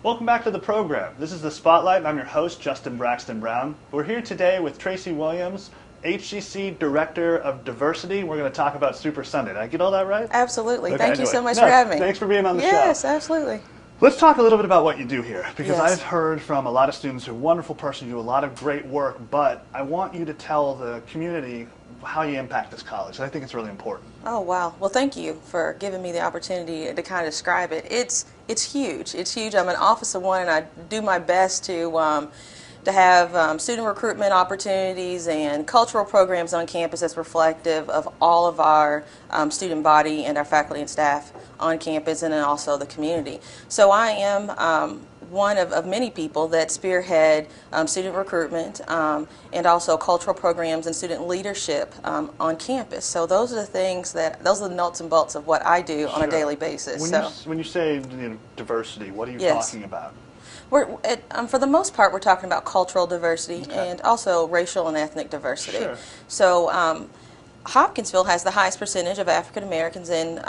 Welcome back to the program. This is The Spotlight, and I'm your host, Justin Braxton Brown. We're here today with Tracey Williams, HCC Director of Diversity. We're going to talk about Super Sunday. Did I get all that right? Absolutely. Okay, Thank you anyway. so much for having me. Thanks for being on the show. Yes, absolutely. Let's talk a little bit about what you do here, because Yes. I've heard from a lot of students who are a wonderful person, you do a lot of great work, but I want you to tell the community how you impact this college. I think it's really important. Oh, wow. Well, thank you for giving me the opportunity to kind of describe it. It's huge. It's huge. I'm an office of one, and I do my best to have student recruitment opportunities and cultural programs on campus that's reflective of all of our student body and our faculty and staff on campus, and then also the community. So I am one of many people that spearhead student recruitment and also cultural programs and student leadership on campus. So those are those are the nuts and bolts of what I do on a daily basis. When you say diversity, what are you talking about? For the most part, we're talking about cultural diversity and also racial and ethnic diversity. Sure. So Hopkinsville has the highest percentage of African Americans in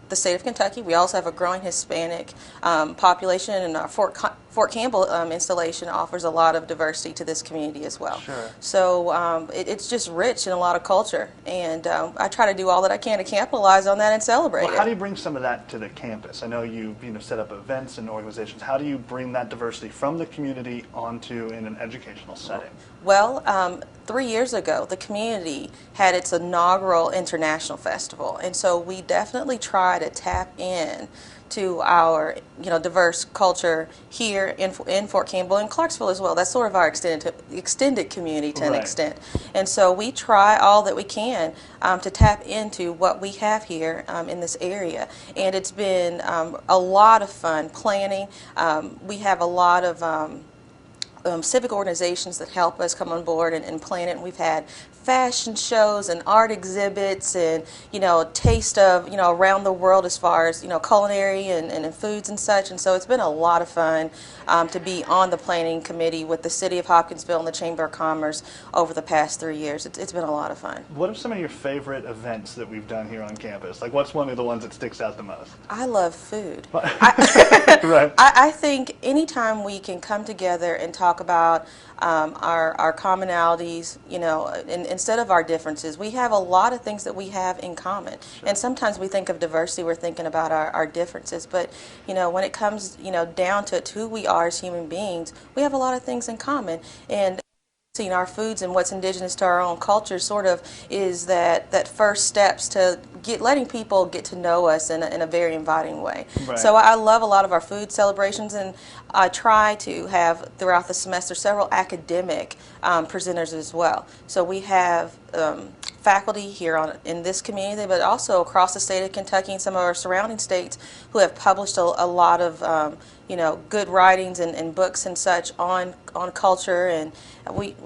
the state of Kentucky. We also have a growing Hispanic population, and our Fort Campbell installation offers a lot of diversity to this community as well. Sure. So it's just rich in a lot of culture, and I try to do all that I can to capitalize on that and celebrate it. How do you bring some of that to the campus? I know you set up events and organizations. How do you bring that diversity from the community onto in an educational setting? Well, 3 years ago, the community had its inaugural international festival, and so we definitely try to tap in to our diverse culture here in Fort Campbell and Clarksville as well. That's sort of our extended community to an extent, and so we try all that we can to tap into what we have here in this area, and it's been a lot of fun planning. We have a lot of civic organizations that help us come on board and plan it. And we've had fashion shows and art exhibits and taste of around the world as far as culinary and foods and such, and so it's been a lot of fun to be on the planning committee with the City of Hopkinsville and the Chamber of Commerce over the past 3 years. It's been a lot of fun. What are some of your favorite events that we've done here on campus? Like, what's one of the ones that sticks out the most? I love food. Right. I think anytime we can come together and talk about our commonalities, and instead of our differences, we have a lot of things that we have in common. Sure. And sometimes we think of diversity, we're thinking about our differences, but when it comes down to who we are as human beings, we have a lot of things in common. And seeing our foods and what's indigenous to our own culture sort of is that first steps to letting people get to know us in a very inviting way. Right. So I love a lot of our food celebrations, and I try to have throughout the semester several academic presenters as well. So we have faculty here in this community, but also across the state of Kentucky and some of our surrounding states who have published a lot of good writings and books and such on culture, and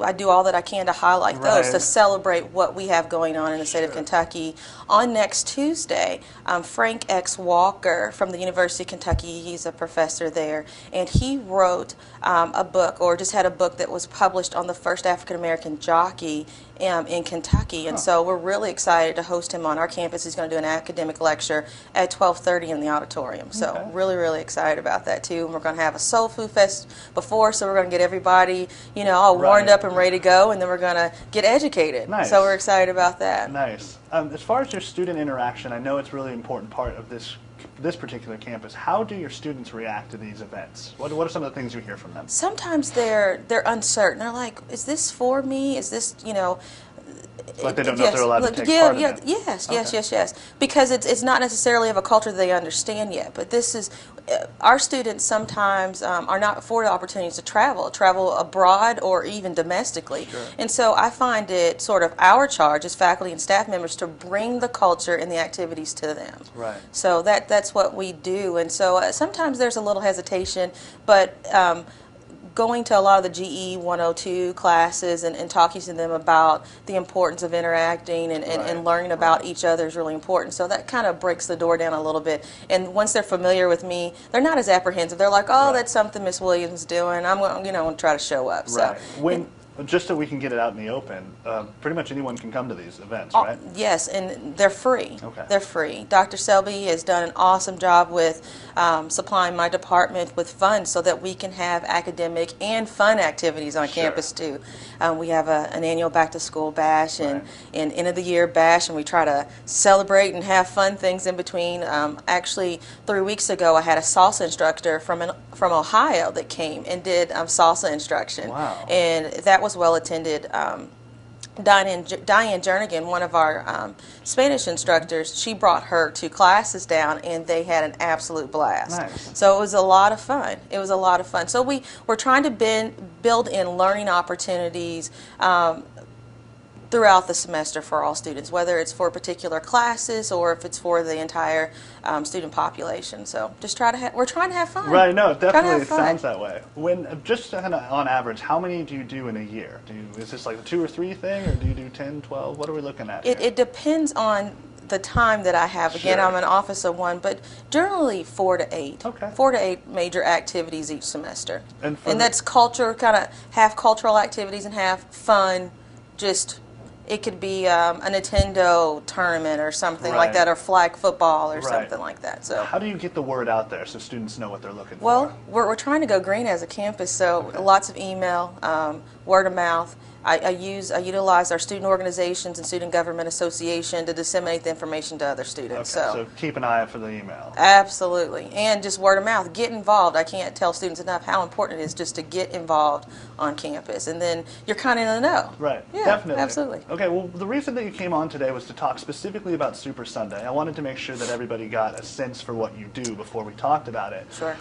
I do all that I can to highlight those, to celebrate what we have going on in the state of Kentucky. On next Tuesday, Frank X. Walker from the University of Kentucky, he's a professor there, and he wrote a book, or just had a book that was published on the first African-American jockey in Kentucky, and so we're really excited to host him on our campus. He's going to do an academic lecture at 12:30 in the auditorium, so really excited about that too. And we're going to have a soul food fest before, so we're going to get everybody all warmed up and ready to go, and then we're going to get educated. Nice. So we're excited about that. Nice. As far as your student interaction, I know it's a really important part of this particular campus. How do your students react to these events? What are some of the things you hear from them? Sometimes they're uncertain. They're like, "Is this for me? Is this Like they don't know if they're allowed to take part in it? Yes. Because it's not necessarily of a culture they understand yet. But this is, our students sometimes are not afforded opportunities to travel abroad or even domestically. Sure. And so I find it sort of our charge as faculty and staff members to bring the culture and the activities to them. Right. So that's what we do. And so sometimes there's a little hesitation, but going to a lot of the GE 102 classes and talking to them about the importance of interacting and learning about each other is really important. So that kind of breaks the door down a little bit. And once they're familiar with me, they're not as apprehensive. They're like, oh, that's something Miss Williams is doing. I'm going to try to show up. Right. So, Just so we can get it out in the open, pretty much anyone can come to these events, right? Yes, and they're free. Okay. They're free. Dr. Selby has done an awesome job with supplying my department with funds so that we can have academic and fun activities on campus too. We have an annual back-to-school bash and an end-of-the-year bash, and we try to celebrate and have fun things in between. Actually, 3 weeks ago, I had a salsa instructor from Ohio that came and did salsa instruction. Wow. And that was well attended. Diane Jernigan, one of our Spanish instructors, she brought her 2 classes down, and they had an absolute blast. Nice. So it was a lot of fun. It was a lot of fun. So we're trying to build in learning opportunities throughout the semester for all students, whether it's for particular classes or if it's for the entire student population. So just we're trying to have fun. Right, no, it definitely sounds that way. Just kind of on average, how many do you do in a year? Is this like a 2 or 3 thing, or do you do 10, 12? What are we looking at here? It depends on the time that I have. Again, I'm an office of 1, but generally 4 to 8. Okay. 4 to 8 major activities each semester. And that's culture, kind of half cultural activities and half fun, just... It could be a Nintendo tournament or something like that, or flag football or something like that. So, how do you get the word out there so students know what they're looking for? Well, we're trying to go green as a campus, so lots of email, word of mouth. I utilize our student organizations and student government association to disseminate the information to other students. Okay, so keep an eye out for the email. Absolutely, and just word of mouth. Get involved. I can't tell students enough how important it is just to get involved on campus, and then you're kind of in the know. Right. Yeah, definitely. Absolutely. Okay. Well, the reason that you came on today was to talk specifically about Super Sunday. I wanted to make sure that everybody got a sense for what you do before we talked about it. Sure.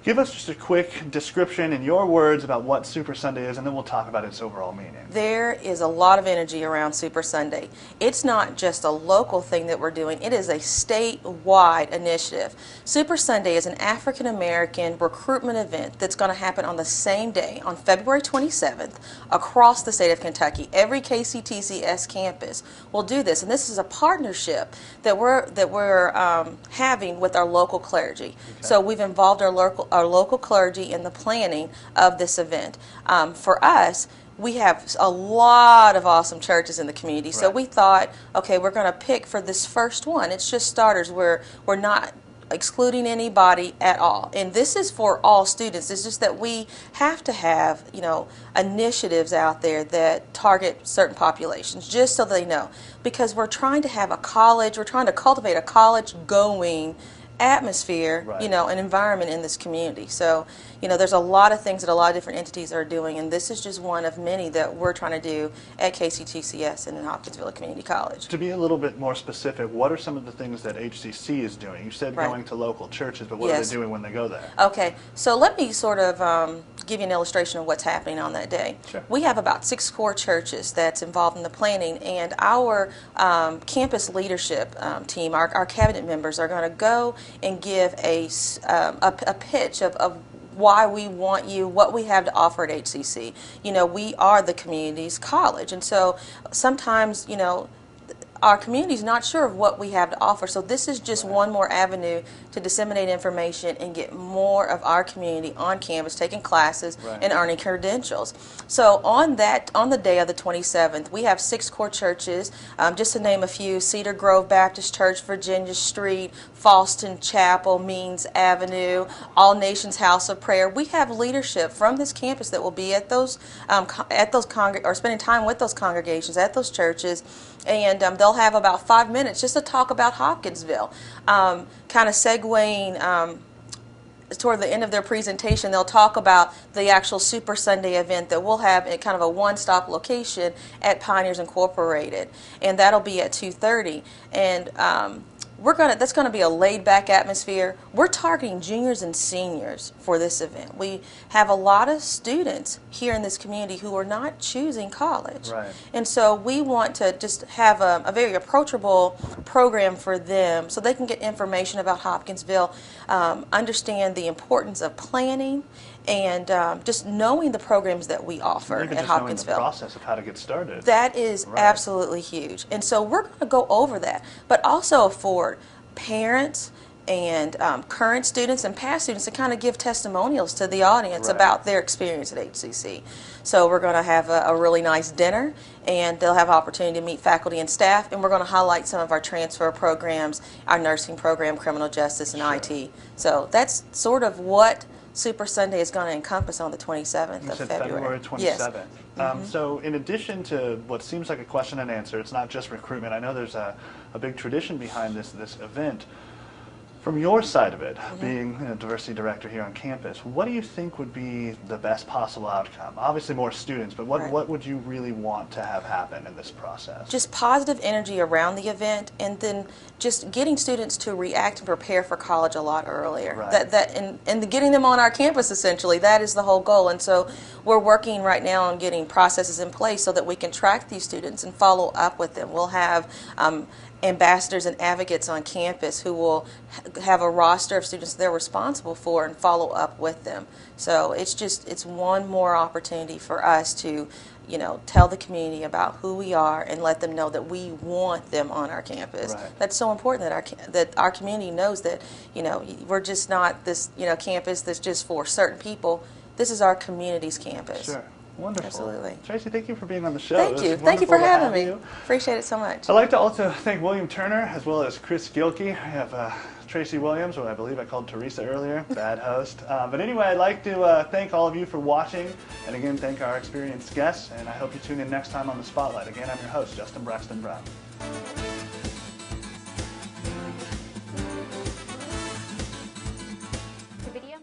Give us just a quick description in your words about what Super Sunday is, and then we'll talk about its overall meaning. There is a lot of energy around Super Sunday. It's not just a local thing that we're doing, it is a statewide initiative. Super Sunday is an African American recruitment event that's going to happen on the same day, on February 27th, across the state of Kentucky. Every KCTCS campus will do this, and this is a partnership that we're having with our local clergy. Okay. So we've involved our local clergy in the planning of this event. For us, we have a lot of awesome churches in the community, so we thought, okay, we're going to pick for this first one. It's just starters. We're not excluding anybody at all, and this is for all students. It's just that we have to have, initiatives out there that target certain populations, just so they know, because we're trying to have we're trying to cultivate a college-going atmosphere, an environment in this community. So, there's a lot of things that a lot of different entities are doing, and this is just one of many that we're trying to do at KCTCS and in Hopkinsville Community College. To be a little bit more specific, what are some of the things that HCC is doing? You said going to local churches, but what are they doing when they go there? Okay, so let me sort of give you an illustration of what's happening on that day. Sure. We have about 6 core churches that's involved in the planning, and our campus leadership team, our cabinet members, are going to go and give a pitch of why we want you, what we have to offer at HCC. We are the community's college, and so sometimes, our community is not sure of what we have to offer, so this is just one more avenue to disseminate information and get more of our community on campus taking classes and earning credentials. So on the day of the 27th, we have 6 core churches, just to name a few: Cedar Grove Baptist Church, Virginia Street, Falston Chapel, Means Avenue, All Nations House of Prayer. We have leadership from this campus that will be at those spending time with those congregations at those churches, and they'll have about 5 minutes just to talk about Hopkinsville. Kind of segueing toward the end of their presentation, they'll talk about the actual Super Sunday event that we'll have at kind of a one-stop location at Pioneers Incorporated, and that'll be at 2:30. And that's going to be a laid-back atmosphere. We're targeting juniors and seniors for this event. We have a lot of students here in this community who are not choosing college. Right. And so we want to just have a very approachable program for them so they can get information about Hopkinsville, understand the importance of planning, and just knowing the programs that we offer Even at just Hopkinsville. Knowing the process of how to get started. That is absolutely huge. And so we're going to go over that, but also for parents and current students and past students to kind of give testimonials to the audience about their experience at HCC. So we're going to have a really nice dinner, and they'll have opportunity to meet faculty and staff, and we're going to highlight some of our transfer programs, our nursing program, criminal justice, and IT. So that's sort of what Super Sunday is going to encompass on the 27th of February. February 27th. Yes. So in addition to what seems like a question and answer, it's not just recruitment. I know there's a big tradition behind this event. From your side of it, being a diversity director here on campus, what do you think would be the best possible outcome? Obviously more students, but what would you really want to have happen in this process? Just positive energy around the event, and then just getting students to react and prepare for college a lot earlier. And getting them on our campus, essentially, that is the whole goal. And so we're working right now on getting processes in place so that we can track these students and follow up with them. We'll have ambassadors and advocates on campus who will have a roster of students they're responsible for and follow up with them. So it's one more opportunity for us to, tell the community about who we are and let them know that we want them on our campus. That's so important that our community knows that, we're just not this, campus that's just for certain people. This is our community's campus. Sure. Wonderful. Absolutely. Tracey, thank you for being on the show. Thank you. Thank you for having me. Appreciate it so much. I'd like to also thank William Turner as well as Chris Gilkey. I have Tracey Williams, who I believe I called Teresa earlier, bad host. But anyway, I'd like to thank all of you for watching, and again, thank our experienced guests, and I hope you tune in next time on The Spotlight. Again, I'm your host, Justin Braxton Brown.